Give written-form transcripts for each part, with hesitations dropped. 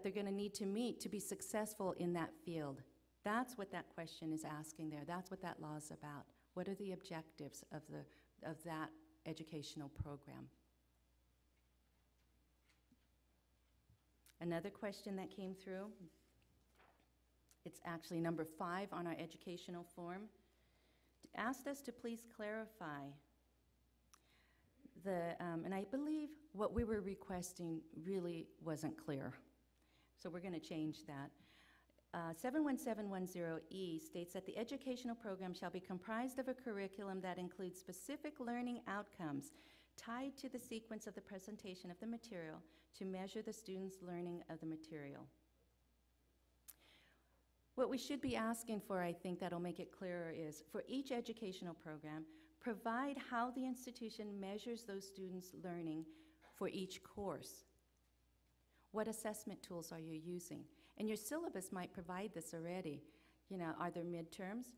they're going to need to meet to be successful in that field. That's what that question is asking there. That's what that law is about. What are the objectives of that educational program? Another question that came through, it's actually number 5 on our educational form, asked us to please clarify and I believe what we were requesting really wasn't clear. So we're going to change that. 71710E states that the educational program shall be comprised of a curriculum that includes specific learning outcomes tied to the sequence of the presentation of the material to measure the student's learning of the material. What we should be asking for, I think that'll make it clearer, is for each educational program, provide how the institution measures those students' learning for each course. What assessment tools are you using? And your syllabus might provide this already. You know, are there midterms?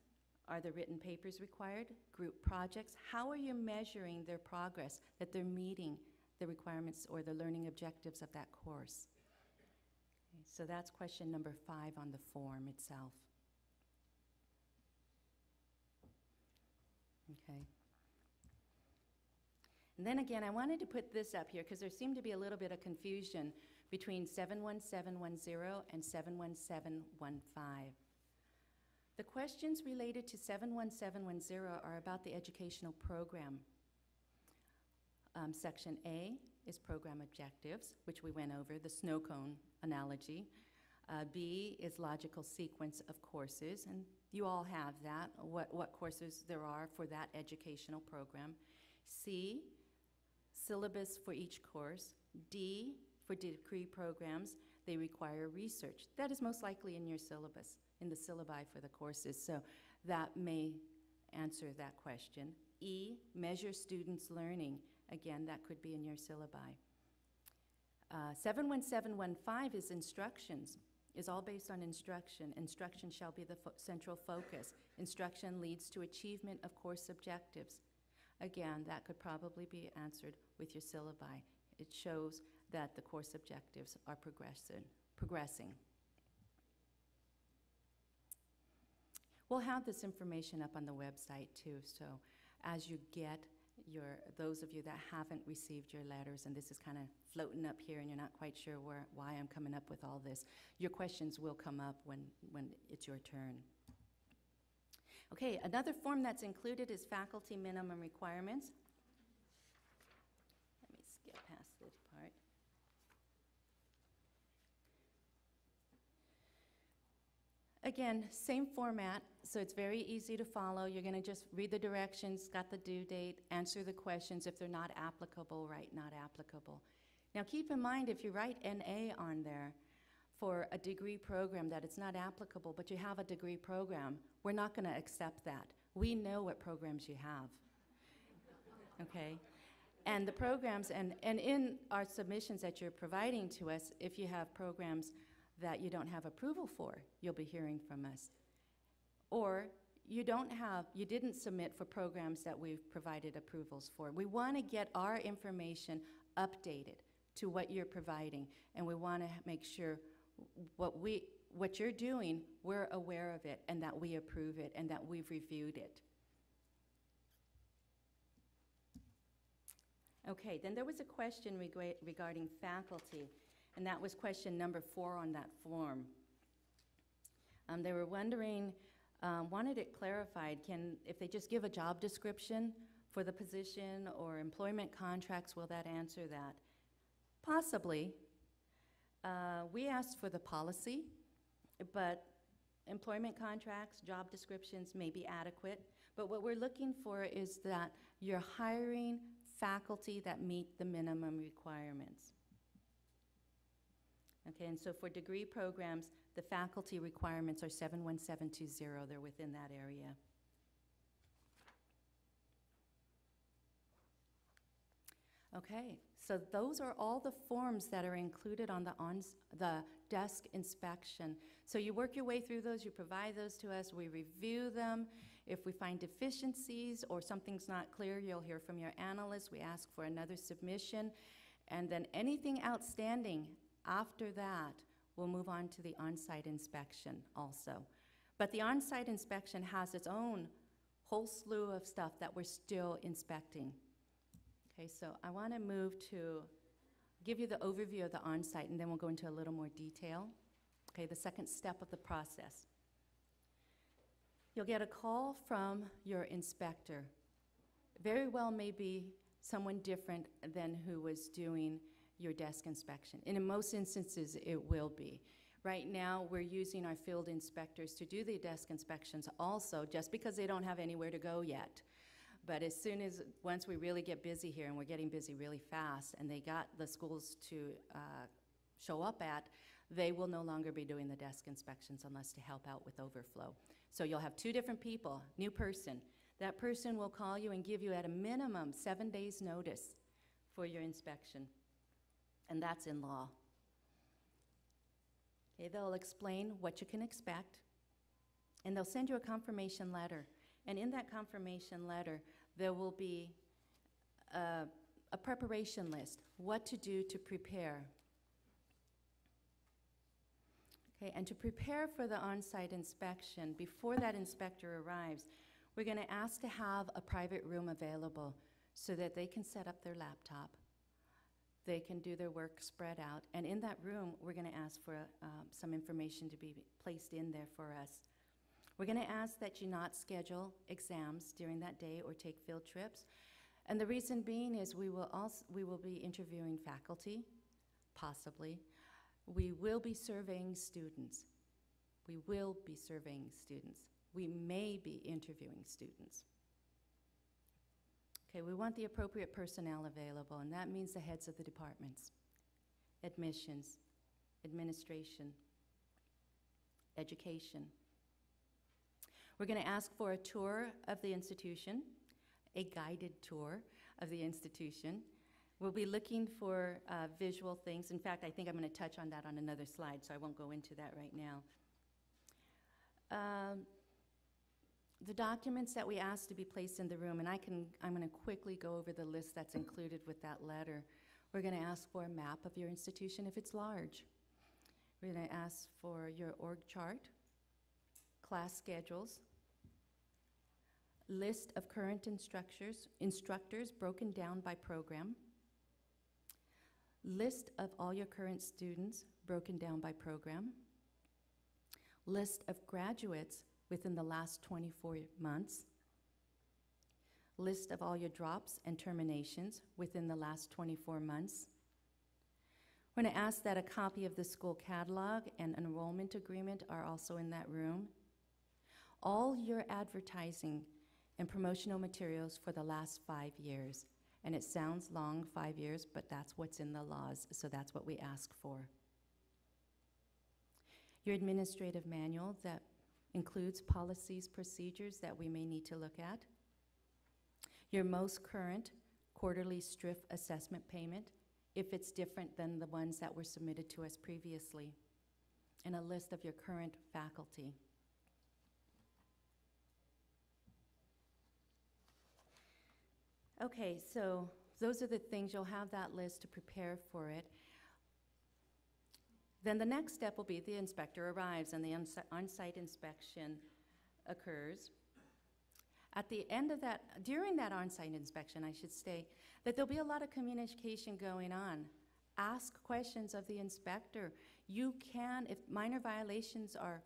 Are there written papers required? Group projects? How are you measuring their progress, that they're meeting the requirements or the learning objectives of that course? Okay, so that's question number 5 on the form itself. Okay. And then again, I wanted to put this up here because there seemed to be a little bit of confusion between 71710 and 71715. The questions related to 71710 are about the educational program. Section A is program objectives, which we went over, the snow cone analogy. B is logical sequence of courses, and you all have that, what courses there are for that educational program. C, syllabus for each course. D, for degree programs, they require research. That is most likely in your syllabus, in the syllabi for the courses, so that may answer that question. E, measure students' learning. Again, that could be in your syllabi. 71715 is instructions, is all based on instruction. Instruction shall be the central focus. Instruction leads to achievement of course objectives. Again, that could probably be answered with your syllabi. It shows that the course objectives are progressing. We'll have this information up on the website too, so as you get those of you that haven't received your letters, and this is kind of floating up here and you're not quite sure why I'm coming up with all this, your questions will come up when it's your turn. Okay, another form that's included is faculty minimum requirements. Let me skip past this part. Again, same format, so it's very easy to follow. You're going to just read the directions, got the due date, answer the questions. If they're not applicable, write not applicable. Now keep in mind, if you write NA on there for a degree program that it's not applicable, but you have a degree program, we're not going to accept that. We know what programs you have, okay? And the programs, and in our submissions that you're providing to us, if you have programs that you don't have approval for, you'll be hearing from us. Or you didn't submit for programs that we've provided approvals for. We want to get our information updated to what you're providing, and we want to make sure what you're doing, we're aware of it, and that we approve it, and that we've reviewed it. Okay, then there was a question regarding faculty, and that was question number 4 on that form. They were wondering, wanted it clarified, if they just give a job description for the position or employment contracts, will that answer that? Possibly. We asked for the policy, but employment contracts, job descriptions may be adequate. But what we're looking for is that you're hiring faculty that meet the minimum requirements. Okay, and so for degree programs, the faculty requirements are 71720. They're within that area. Okay, so those are all the forms that are included on the desk inspection. So you work your way through those, you provide those to us, we review them. If we find deficiencies or something's not clear, you'll hear from your analyst. We ask for another submission. And then anything outstanding after that, we'll move on to the on-site inspection also. But the on-site inspection has its own whole slew of stuff that we're still inspecting. Okay, so I want to move to give you the overview of the on-site, and then we'll go into a little more detail. Okay, the second step of the process. You'll get a call from your inspector. Very well may be someone different than who was doing your desk inspection. And in most instances, it will be. Right now, we're using our field inspectors to do the desk inspections also, just because they don't have anywhere to go yet. But as soon as, once we really get busy here, and we're getting busy really fast, and they got the schools to show up at, they will no longer be doing the desk inspections unless to help out with overflow. So you'll have two different people, new person. That person will call you and give you at a minimum 7 days notice for your inspection. And that's in law. Okay, they'll explain what you can expect, and they'll send you a confirmation letter. And in that confirmation letter, there will be a preparation list, what to do to prepare. Okay, and to prepare for the on-site inspection, before that inspector arrives, we're going to ask to have a private room available so that they can set up their laptop. They can do their work spread out. And in that room, we're going to ask for some information to be placed in there for us. We're going to ask that you not schedule exams during that day or take field trips. And the reason being is we will be interviewing faculty, possibly. We will be surveying students. We will be surveying students. We may be interviewing students. Okay, we want the appropriate personnel available, and that means the heads of the departments, admissions, administration, education. We're going to ask for a tour of the institution, a guided tour of the institution. We'll be looking for visual things. In fact, I think I'm going to touch on that on another slide, so I won't go into that right now. The documents that we ask to be placed in the room, and I'm going to quickly go over the list that's included with that letter. We're going to ask for a map of your institution if it's large. We're going to ask for your org chart, class schedules, list of current instructors broken down by program, list of all your current students broken down by program, list of graduates within the last 24 months, list of all your drops and terminations within the last 24 months. We're going to ask that a copy of the school catalog and enrollment agreement are also in that room. All your advertising and promotional materials for the last 5 years. And it sounds long, 5 years, but that's what's in the laws, so that's what we ask for. Your administrative manual that includes policies, procedures that we may need to look at. Your most current quarterly STRIF assessment payment, if it's different than the ones that were submitted to us previously, and a list of your current faculty. Okay, so those are the things. You'll have that list to prepare for it. Then the next step will be the inspector arrives and the on-site inspection occurs. At the end of that, during that on-site inspection, I should say, that there'll be a lot of communication going on. Ask questions of the inspector. You can, if minor violations are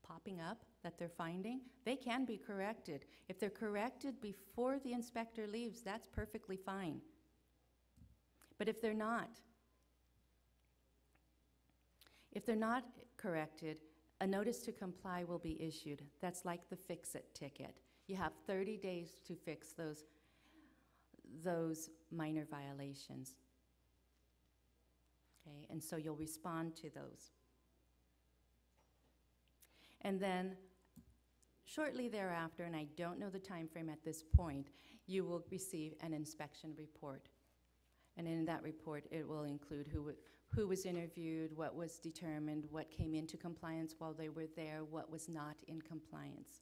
popping up that they're finding, they can be corrected. If they're corrected before the inspector leaves, that's perfectly fine. But if they're not corrected, a notice to comply will be issued. That's like the fix-it ticket. You have 30 days to fix those minor violations. Okay, and so you'll respond to those. And then shortly thereafter, and I don't know the time frame at this point, you will receive an inspection report. And in that report, it will include who was interviewed, what was determined, what came into compliance while they were there, what was not in compliance.